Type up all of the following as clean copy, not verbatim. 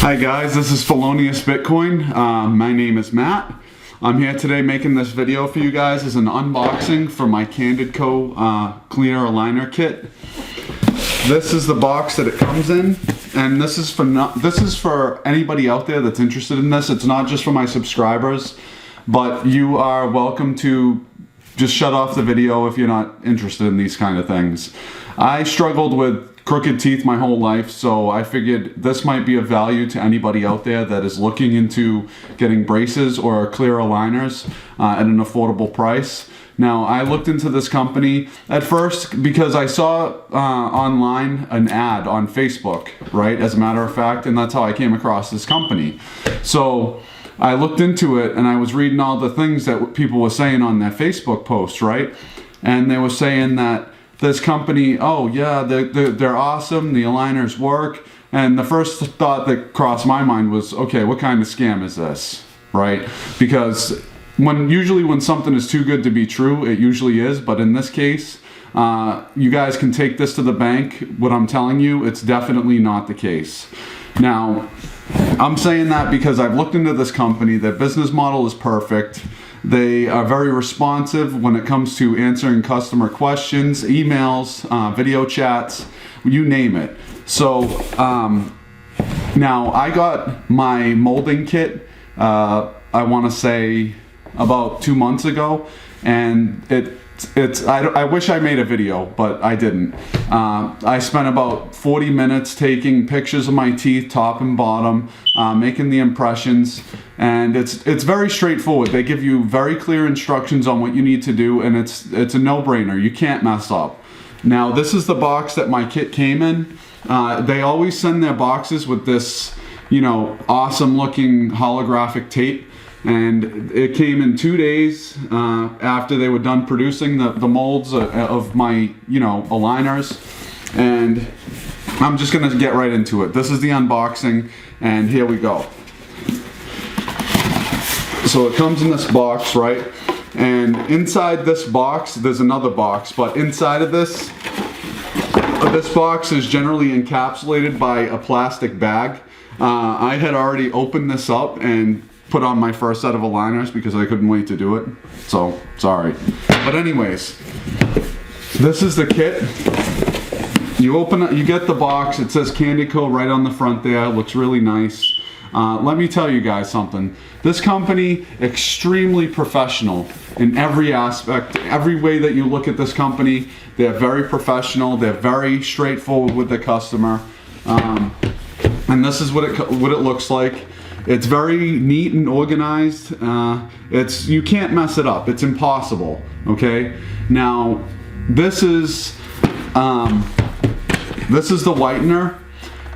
Hi guys, this is Felonious Bitcoin. My name is Matt. I'm here today making this video for you guys as an unboxing for my Candid Co cleaner aligner kit. This is the box that it comes in, and this is for anybody out there that's interested in this. It's not just for my subscribers, but you are welcome to just shut off the video if you're not interested in these kind of things. I struggled with crooked teeth my whole life, so I figured this might be of value to anybody out there that is looking into getting braces or clear aligners at an affordable price. Now, I looked into this company at first because I saw online an ad on Facebook, right, as a matter of fact, and that's how I came across this company. So I looked into it and I was reading all the things that people were saying on their Facebook posts, right? And they were saying that this company, oh yeah, they're awesome, the aligners work. And the first thought that crossed my mind was, okay, what kind of scam is this, right? Because usually when something is too good to be true, it usually is, but in this case, you guys can take this to the bank. What I'm telling you, it's definitely not the case. Now, I'm saying that because I've looked into this company. Their business model is perfect. They are very responsive when it comes to answering customer questions, emails, video chats, you name it. So now I got my molding kit, I want to say about 2 months ago, and I wish I made a video, but I didn't. I spent about 40 minutes taking pictures of my teeth, top and bottom, making the impressions, and it's very straightforward. They give you very clear instructions on what you need to do, and it's a no-brainer. You can't mess up. Now, this is the box that my kit came in. They always send their boxes with this, awesome looking holographic tape. And it came in 2 days after they were done producing the molds of my, aligners. And I'm just gonna get right into it. This is the unboxing, and here we go. So it comes in this box, right? And inside this box, there's another box, but inside of this box is generally encapsulated by a plastic bag. I had already opened this up and put on my first set of aligners because I couldn't wait to do it, so sorry. But anyways, this is the kit. You open it, you get the box, it says Candid Co right on the front there, it looks really nice. Let me tell you guys something. This company, extremely professional in every aspect, every way that you look at this company. They're very professional, they're very straightforward with the customer. And this is what it looks like. It's very neat and organized. You can't mess it up. It's impossible. Okay. Now, this is the whitener.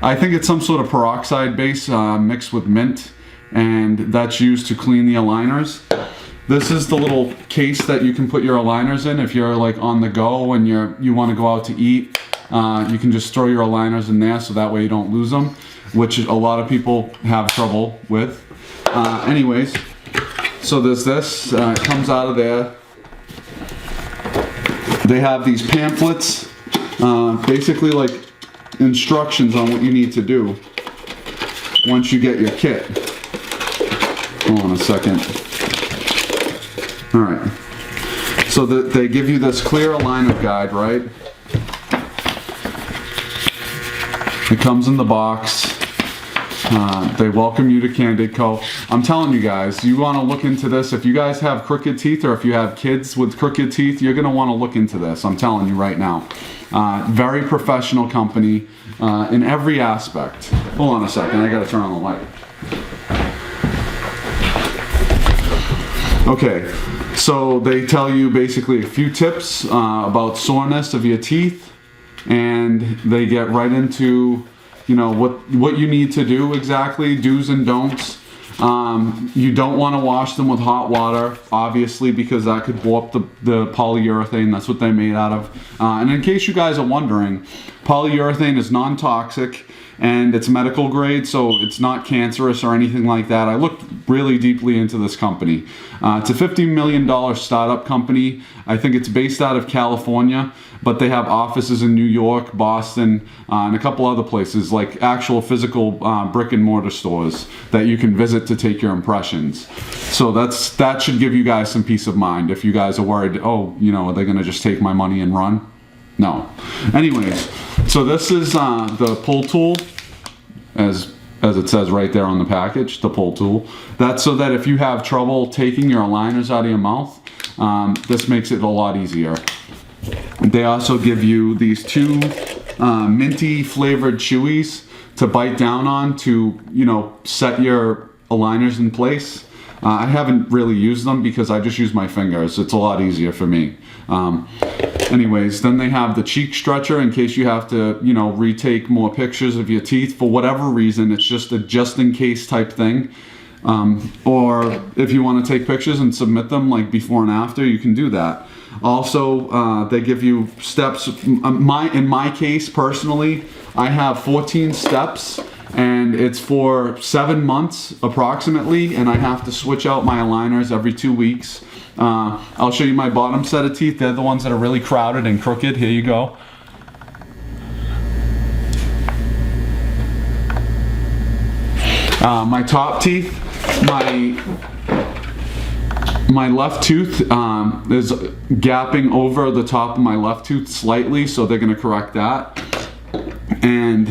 I think it's some sort of peroxide base mixed with mint, and that's used to clean the aligners. This is the little case that you can put your aligners in if you're like on the go and you want to go out to eat. You can just throw your aligners in there so that way you don't lose them, which a lot of people have trouble with. Anyways, so there's this, it comes out of there. They have these pamphlets, basically like instructions on what you need to do once you get your kit. Hold on a second. All right, so they give you this clear aligner guide, right? It comes in the box. They welcome you to Candid Co. I'm telling you guys, you want to look into this. If you guys have crooked teeth or if you have kids with crooked teeth, you're going to want to look into this. I'm telling you right now. Very professional company in every aspect. Hold on a second, I got to turn on the light. Okay, so they tell you basically a few tips about soreness of your teeth, and they get right into what you need to do exactly, do's and don'ts. You don't want to wash them with hot water, obviously, because that could blow up the polyurethane. That's what they're made out of. And in case you guys are wondering, Polyurethane is non-toxic and it's medical grade, so it's not cancerous or anything like that. I looked really deeply into this company. It's a $50 million startup company. I think it's based out of California, but they have offices in New York, Boston, and a couple other places, like actual physical brick and mortar stores that you can visit to take your impressions. So that should give you guys some peace of mind if you guys are worried, oh, you know, are they gonna just take my money and run? No. Anyways, so this is the pull tool, as it says right there on the package, the pull tool. That's so that if you have trouble taking your aligners out of your mouth, this makes it a lot easier. They also give you these two minty flavored chewies to bite down on to, you know, set your aligners in place. I haven't really used them because I just use my fingers. It's a lot easier for me. Anyways, then they have the cheek stretcher in case you have to, you know, retake more pictures of your teeth for whatever reason. It's just a just in case type thing. Or if you want to take pictures and submit them like before and after, you can do that. Also, they give you steps. In my case, personally, I have 14 steps. And it's for 7 months approximately, and I have to switch out my aligners every 2 weeks. I'll show you my bottom set of teeth. They're the ones that are really crowded and crooked. Here you go. My top teeth, my left tooth is gapping over the top of my left tooth slightly, so they're going to correct that. And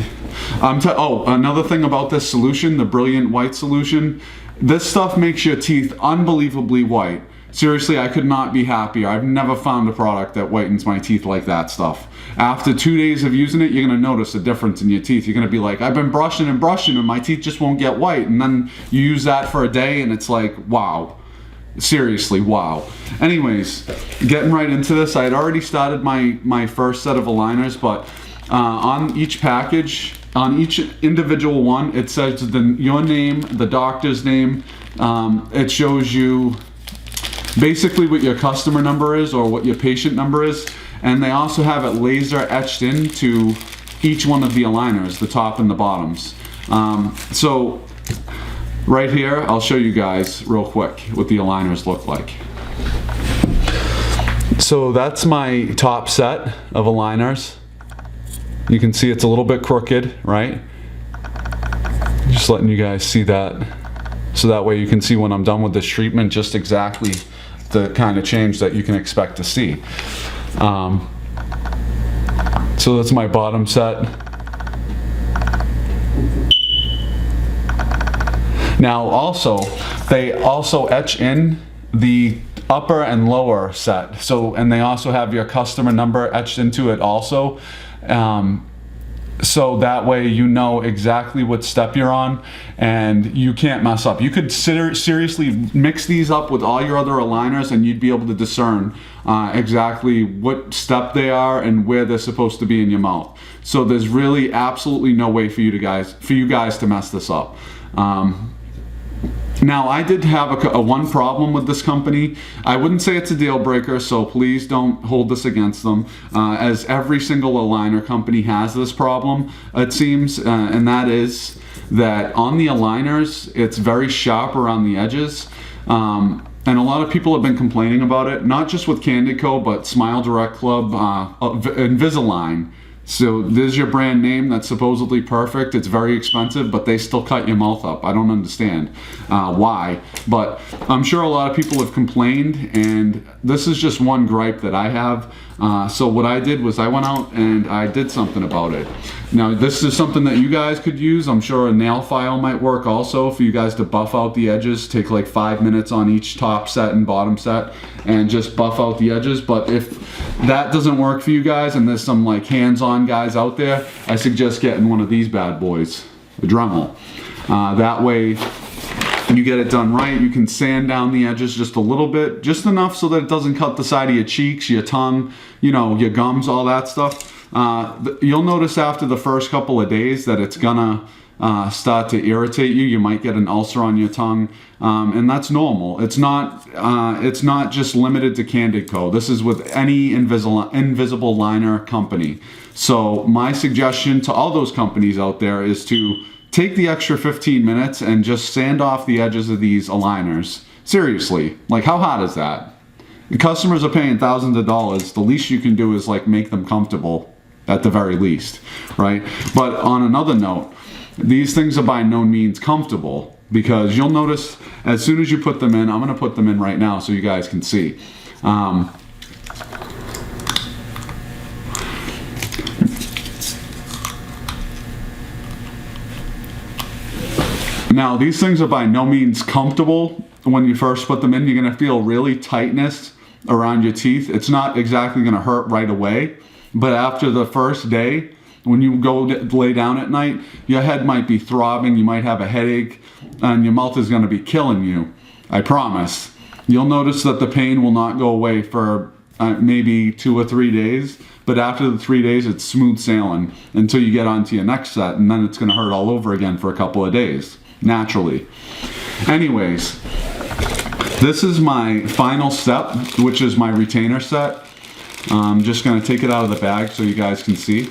another thing about this solution, the Brilliant White solution, this stuff makes your teeth unbelievably white. Seriously, I could not be happier. I've never found a product that whitens my teeth like that stuff. After 2 days of using it, you're gonna notice a difference in your teeth. You're gonna be like, I've been brushing and brushing and my teeth just won't get white. And then you use that for a day and it's like, wow. Seriously, wow. Anyways, getting right into this, I had already started my first set of aligners, but on each package, on each individual one, it says your name, the doctor's name. It shows you basically what your customer number is or what your patient number is. And they also have it laser etched into each one of the aligners, the top and the bottoms. So right here, I'll show you guys real quick what the aligners look like. So that's my top set of aligners. You can see it's a little bit crooked, right? Just letting you guys see that. So that way you can see when I'm done with this treatment, just exactly the kind of change that you can expect to see. So that's my bottom set. Now also, they also etch in the upper and lower set. So, and they also have your customer number etched into it also. So that way you know exactly what step you're on and you can't mess up. You could seriously mix these up with all your other aligners and you'd be able to discern exactly what step they are and where they're supposed to be in your mouth. So there's really absolutely no way for you guys to mess this up. Now, I did have a one problem with this company. I wouldn't say it's a deal breaker, so please don't hold this against them, as every single aligner company has this problem, it seems, and that is that on the aligners, it's very sharp around the edges. And a lot of people have been complaining about it, not just with Candid Co, but Smile Direct Club, Invisalign. So there's your brand name that's supposedly perfect. It's very expensive, but they still cut your mouth up. I don't understand why, but I'm sure a lot of people have complained, and this is just one gripe that I have. So what I did was I went out and I did something about it. Now this is something that you guys could use. I'm sure a nail file might work also for you guys to buff out the edges. Take like 5 minutes on each top set and bottom set and just buff out the edges. But if that doesn't work for you guys and there's some like hands-on guys out there, I suggest getting one of these bad boys, the Dremel. That way you get it done right. You can sand down the edges just a little bit, just enough so that it doesn't cut the side of your cheeks, your tongue, you know, your gums, all that stuff. You'll notice after the first couple of days that it's gonna start to irritate you. You might get an ulcer on your tongue, and that's normal. It's not just limited to Candid Co. This is with any invisible liner company. So my suggestion to all those companies out there is to take the extra 15 minutes and just sand off the edges of these aligners. Seriously, like how hard is that? The customers are paying thousands of dollars. The least you can do is like make them comfortable at the very least, right? But on another note, these things are by no means comfortable, because you'll notice as soon as you put them in, I'm gonna put them in right now so you guys can see. Now, these things are by no means comfortable when you first put them in. You're gonna feel really tightness around your teeth. It's not exactly gonna hurt right away, but after the first day, when you go lay down at night, your head might be throbbing, you might have a headache, and your mouth is gonna be killing you. I promise. You'll notice that the pain will not go away for maybe 2 or 3 days, but after the 3 days, it's smooth sailing until you get onto your next set, and then it's gonna hurt all over again for a couple of days, naturally. Anyways, this is my final step, which is my retainer set. I'm just gonna take it out of the bag so you guys can see.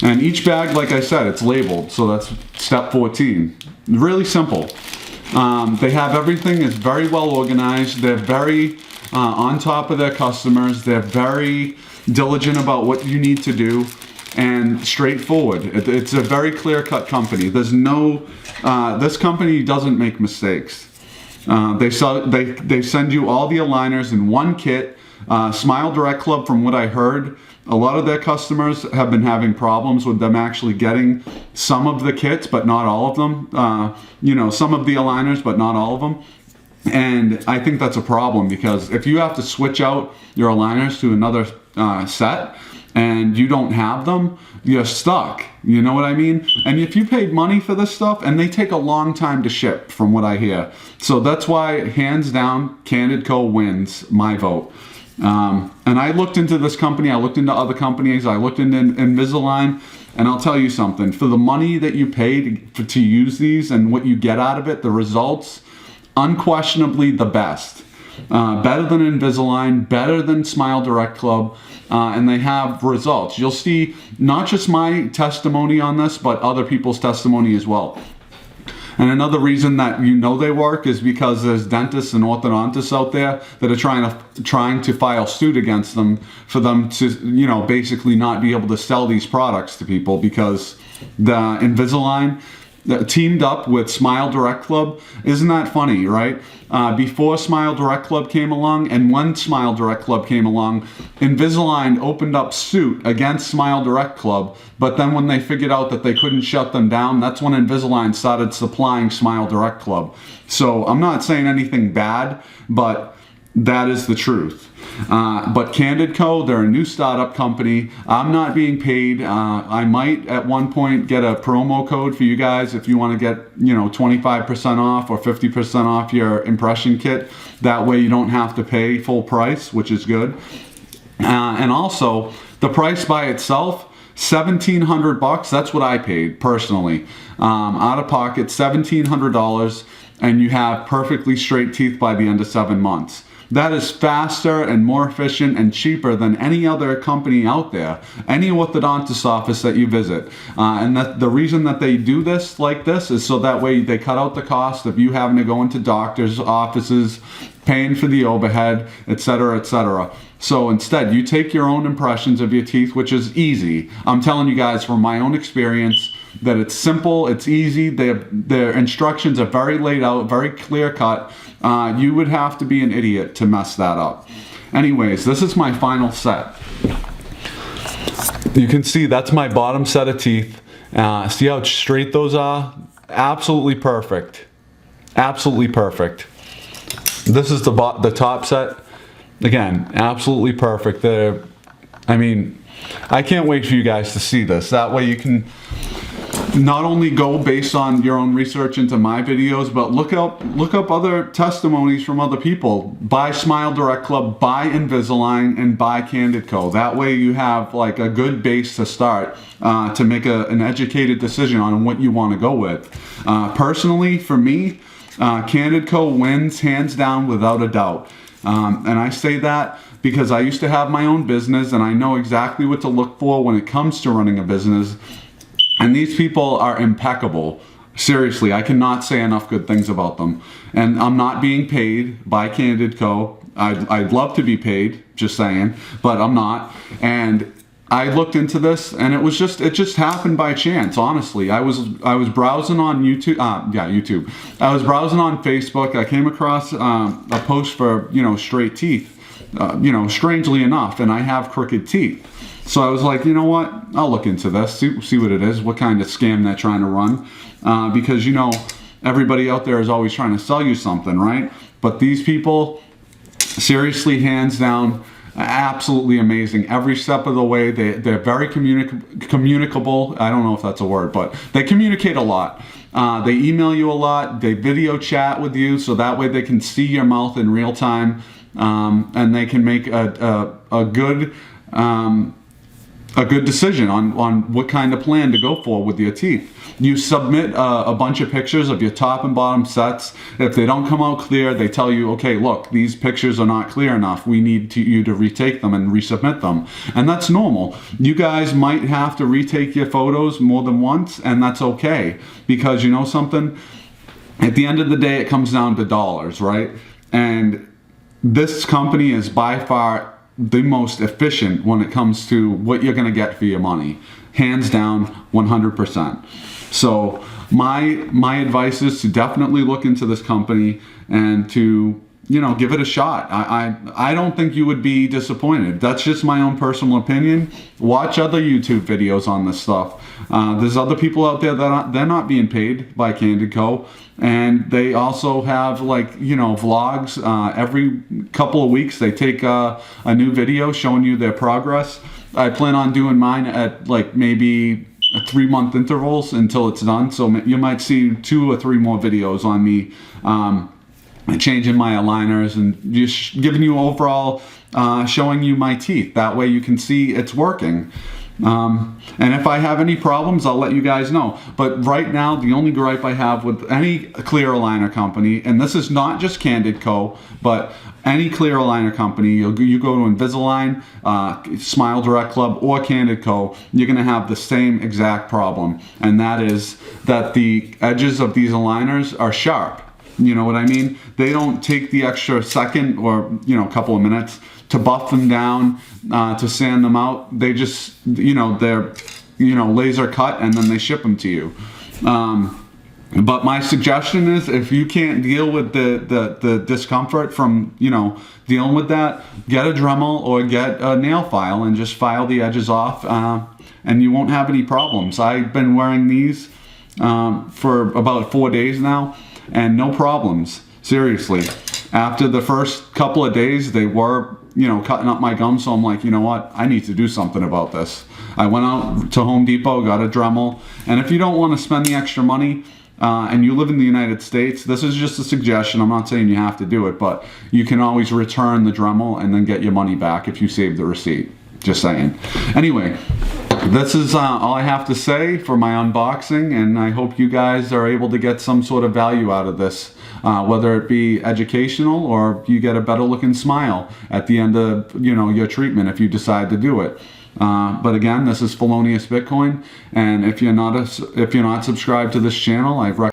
And each bag, like I said, it's labeled, so that's step 14. Really simple. They have everything, it's very well organized. They're very on top of their customers. They're very diligent about what you need to do, and straightforward. It's a very clear-cut company. There's no, this company doesn't make mistakes. They send you all the aligners in one kit. Smile Direct Club, from what I heard, a lot of their customers have been having problems with them actually getting some of the kits, but not all of them. You know, some of the aligners, but not all of them. And I think that's a problem, because if you have to switch out your aligners to another set and you don't have them, you're stuck. You know what I mean? And if you paid money for this stuff, and they take a long time to ship, from what I hear. So that's why, hands down, Candid Co wins my vote. And I looked into this company, I looked into other companies, I looked into Invisalign, and I'll tell you something, for the money that you pay to use these and what you get out of it, the results, unquestionably the best. Better than Invisalign, better than Smile Direct Club, and they have results. You'll see not just my testimony on this, but other people's testimony as well. And another reason that you know they work is because there's dentists and orthodontists out there that are trying to file suit against them for them to, you know, basically not be able to sell these products to people, because the Invisalign teamed up with Smile Direct Club. Isn't that funny, right? Before Smile Direct Club came along, and when Smile Direct Club came along, Invisalign opened up suit against Smile Direct Club, but then when they figured out that they couldn't shut them down, that's when Invisalign started supplying Smile Direct Club. So I'm not saying anything bad, but that is the truth. But Candid Co, they're a new startup company. I'm not being paid. I might at one point get a promo code for you guys if you want to get, you know, 25% off or 50% off your impression kit. That way you don't have to pay full price, which is good. And also, the price by itself, $1,700. That's what I paid personally. Out of pocket, $1,700, and you have perfectly straight teeth by the end of 7 months. That is faster and more efficient and cheaper than any other company out there, any orthodontist office that you visit. And that the reason that they do this like this is so that way they cut out the cost of you having to go into doctors' offices, paying for the overhead, etc., etc. So instead, you take your own impressions of your teeth, which is easy. I'm telling you guys from my own experience that it's simple, it's easy, their instructions are very laid out, very clear cut. You would have to be an idiot to mess that up. Anyways, this is my final set. You can see that's my bottom set of teeth. See how straight those are? Absolutely perfect. Absolutely perfect. This is the top set. Again, absolutely perfect. I mean, I can't wait for you guys to see this. That way you can not only go based on your own research into my videos, but look up other testimonies from other people. Buy Smile Direct Club, buy Invisalign, and buy Candid Co. That way you have like a good base to start to make an educated decision on what you want to go with. Personally, for me, Candid Co wins hands down without a doubt. And I say that because I used to have my own business and I know exactly what to look for when it comes to running a business. And these people are impeccable. Seriously, I cannot say enough good things about them. And I'm not being paid by Candid Co. I'd love to be paid, just saying, but I'm not. And I looked into this, and it just happened by chance. Honestly, I was browsing on YouTube. YouTube. I was browsing on Facebook. I came across a post for straight teeth. Strangely enough, and I have crooked teeth. So I was like, you know what? I'll look into this, see what it is, what kind of scam they're trying to run. Because, everybody out there is always trying to sell you something, right? But these people, seriously, hands down, absolutely amazing. Every step of the way, they're very communicable. I don't know if that's a word, but they communicate a lot. They email you a lot. They video chat with you, so that way they can see your mouth in real time. And they can make a good decision on what kind of plan to go for with your teeth. You submit a bunch of pictures of your top and bottom sets. If they don't come out clear, they tell you, okay, look, these pictures are not clear enough. We need you to retake them and resubmit them. And that's normal. You guys might have to retake your photos more than once, and that's okay. Because you know something? At the end of the day, it comes down to dollars, right? And this company is by far the most efficient when it comes to what you're going to get for your money. Hands down, 100%. So my advice is to definitely look into this company and to give it a shot. I don't think you would be disappointed. That's just my own personal opinion. Watch other YouTube videos on this stuff. There's other people out there that they're not being paid by Candid Co. And they also have vlogs. Every couple of weeks they take a new video showing you their progress. I plan on doing mine at maybe 3-month intervals until it's done. So you might see 2 or 3 more videos on me changing my aligners and just giving you overall, showing you my teeth. That way you can see it's working. And if I have any problems, I'll let you guys know. But right now, the only gripe I have with any clear aligner company, and this is not just Candid Co, but any clear aligner company, you go to Invisalign, Smile Direct Club, or Candid Co, you're going to have the same exact problem. And that is that the edges of these aligners are sharp. You know what I mean? They don't take the extra second or couple of minutes to buff them down, to sand them out. They just they're laser cut and then they ship them to you. But my suggestion is, if you can't deal with the discomfort from dealing with that, get a Dremel or get a nail file and just file the edges off, and you won't have any problems. I've been wearing these for about 4 days now, and no problems. Seriously. After the first couple of days, they were cutting up my gum, so I'm like, you know what? I need to do something about this. I went out to Home Depot, got a Dremel, and if you don't want to spend the extra money, and you live in the United States, this is just a suggestion. I'm not saying you have to do it, but you can always return the Dremel and then get your money back if you save the receipt. Just saying. Anyway, this is all I have to say for my unboxing, and I hope you guys are able to get some sort of value out of this, whether it be educational or you get a better looking smile at the end of your treatment if you decide to do it. But again, this is Felonious Bitcoin, and if you're not subscribed to this channel, I've